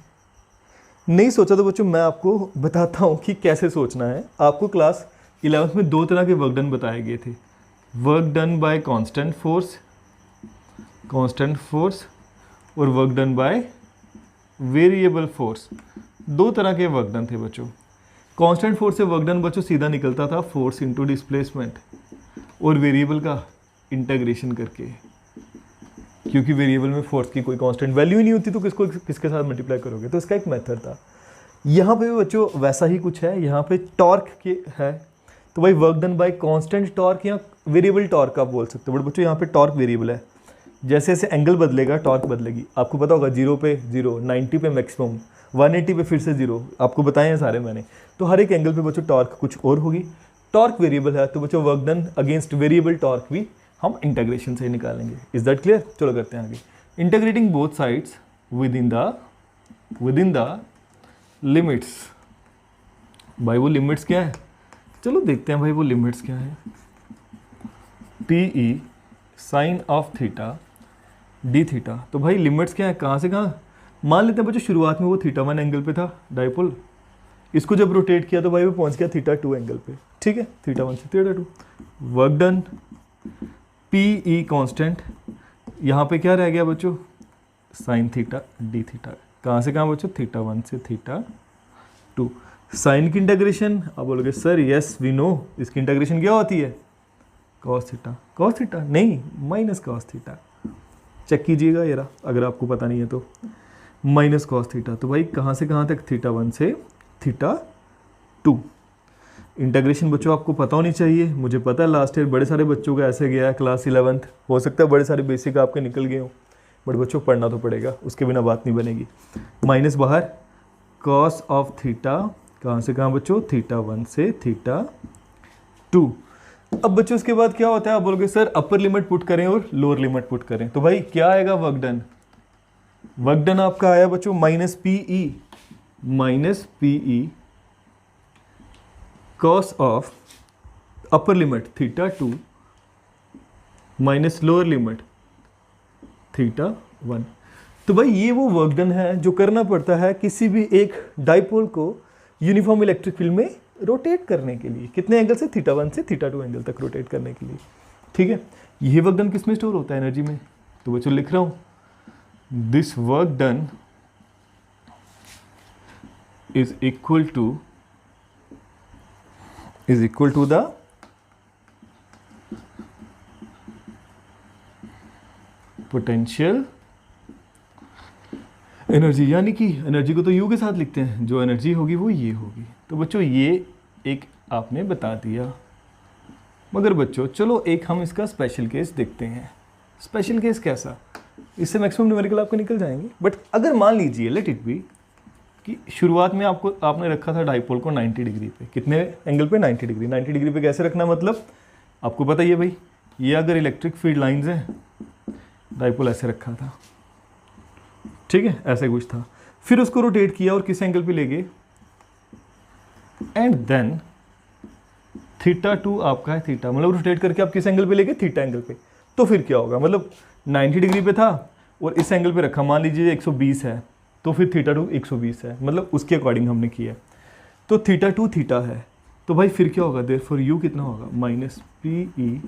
[SPEAKER 1] नहीं सोचा तो बच्चों मैं आपको बताता हूँ कि कैसे सोचना है। आपको क्लास 11th में दो तरह के वर्क डन बताए गए थे, work done by constant force और work done by variable force. दो तरह के वर्क डन थे बच्चों। कांस्टेंट फोर्स से वर्क डन बच्चों सीधा निकलता था फोर्स इनटू डिस्प्लेसमेंट, और वेरिएबल का इंटीग्रेशन करके, क्योंकि वेरिएबल में फोर्स की कोई कांस्टेंट वैल्यू ही नहीं होती तो किसके साथ मल्टीप्लाई करोगे, तो इसका एक मेथड था। यहाँ पे बच्चों वैसा ही कुछ है, यहाँ पे टॉर्क के है, तो भाई work done by constant torque या वेरिएबल टॉर्क आप बोल सकते हो। बट बच्चों यहाँ पे टॉर्क वेरिएबल है, जैसे जैसे एंगल बदलेगा टॉर्क बदलेगी। आपको पता होगा 0 पे 0, 90 पे मैक्सिमम, 180 पे फिर से 0, आपको बताए हैं सारे मैंने। तो हर एक एंगल पे बच्चों टॉर्क कुछ और होगी, टॉर्क वेरिएबल है, तो बच्चों work done against variable torque भी हम इंटीग्रेशन से निकालेंगे। Is that clear? चलो करते हैं आगे। Integrating both sides with in the limits. भाई वो लिमिट्स क्या है, चलो देखते हैं भाई वो लिमिट्स क्या है। PE sine of theta D theta, तो भाई लिमिट्स क्या है, कहाँ से कहाँ मान लेते हैं बच्चों, शुरुआत में वो थीटा 1 एंगल पे था डाइपोल, इसको जब रोटेट किया तो भाई वो पहुंच गया थीटा 2 एंगल पे, ठीक है, थीटा 1 से theta 2। Work done P E constant, यहाँ पे क्या रह गया बच्चों, साइन थीटा डी थीटा, कहाँ से कहाँ बच्चों, थीटा 1 से थीटा 2। साइन की इंटीग्रेशन, आप बोलोगे सर यस वी नो, इसकी इंटीग्रेशन क्या होती है, कॉस थीटा, कॉस थीटा नहीं माइनस कॉस थीटा, चेक कीजिएगा ये रहा, अगर आपको पता नहीं है तो माइनस कॉस थीटा। तो भाई कहाँ से कहाँ तक, थीटा 1 से थीटा 2। इंटीग्रेशन बच्चों आपको पता होनी चाहिए, मुझे पता है लास्ट ईयर बड़े सारे बच्चों का ऐसे गया है क्लास 11th, हो सकता है बड़े सारे बेसिक आपके निकल गए हो, बट बच्चों पढ़ना तो पड़ेगा, उसके बिना बात नहीं बनेगी। माइनस बाहर, कॉस ऑफ थीटा, कहाँ से कहाँ बच्चों, थीटा 1 से थीटा 2। अब बच्चों उसके बाद क्या होता है, आप बोलोगे सर अपर लिमिट पुट करें और लोअर लिमिट पुट करें, तो भाई क्या आएगा, वर्क डन, वर्क डन आपका आया बच्चों minus P E cos of upper limit theta 2 minus lower limit theta 1। तो भाई ये वो वर्क डन है जो करना पड़ता है किसी भी एक डाइपोल को यूनिफॉर्म इलेक्ट्रिक फील्ड में रोटेट करने के लिए, कितने एंगल से, थीटा 1 से थीटा 2 एंगल तक रोटेट करने के लिए, ठीक है। ये वर्क डन किस में स्टोर होता है, एनर्जी में। तो बच्चों लिख रहा हूं, this work done is equal to the potential energy, यानी कि एनर्जी को तो यू के साथ लिखते हैं, जो एनर्जी होगी वो ये होगी। तो बच्चों ये एक आपने बता दिया, मगर बच्चों चलो एक हम इसका स्पेशल केस देखते हैं। स्पेशल केस कैसा, इससे मैक्सिमम न्यूमेरिकल आपके निकल जाएंगे, बट अगर मान लीजिए लेट इट बी कि शुरुआत में आपने रखा था डाइपोल को 90 डिग्री पे, कितने एंगल पे, 90 डिग्री। 90 डिग्री पे कैसे रखना, मतलब आपको पता ही है भाई, ये अगर इलेक्ट्रिक फील्ड लाइंस हैं, डाइपोल ऐसे रखा था, ठीक है, ऐसे कुछ था, फिर उसको रोटेट किया और किस एंगल पे ले गए, एंड देन थीटा 2 आपका है, थीटा मतलब रोटेट करके आप किस एंगल पे ले गए, थीटा एंगल पे। तो फिर क्या होगा, मतलब 90 डिग्री पे था और इस एंगल पे रखा, मान लीजिए 120 है, तो फिर थीटा 2 120 है, मतलब उसके अकॉर्डिंग हमने किया। तो थीटा 2 थीटा है, तो भाई फिर क्या होगा, देयरफॉर यू कितना होगा, minus P E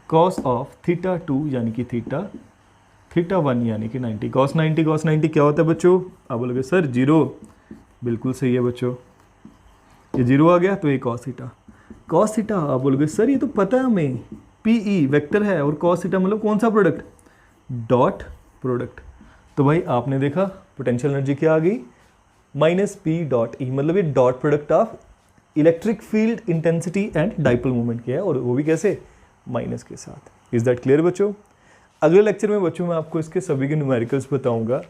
[SPEAKER 1] cos of theta 2 यानी कि थीटा 1 यानी कि 90। कॉस 90 क्या होता है बच्चों, आप बोलोगे सर 0, बिल्कुल सही है बच्चों, ये 0 आ गया तो ये कॉस थीटा, आप बोलोगे सर ये तो पता है हमें, पी ई वेक्टर है और कॉस थीटा मतलब कौन सा प्रोडक्ट, डॉट प्रोडक्ट। तो भाई आपने देखा पोटेंशियल एनर्जी क्या आ गई, माइनस पी डॉट ई, मतलब ये dot product of electric field intensity and dipole movement किया है, और वो भी कैसे, माइनस के साथ। इज दैट क्लियर बच्चों। अगले लेक्चर में बच्चों मैं आपको इसके सभी के न्यूमेरिकल्स बताऊंगा,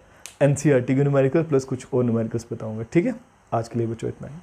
[SPEAKER 1] एनसीईआरटी के न्यूमेरिकल प्लस कुछ और न्यूमेरिकल्स बताऊंगा, ठीक है। आज के लिए बच्चों इतना ही।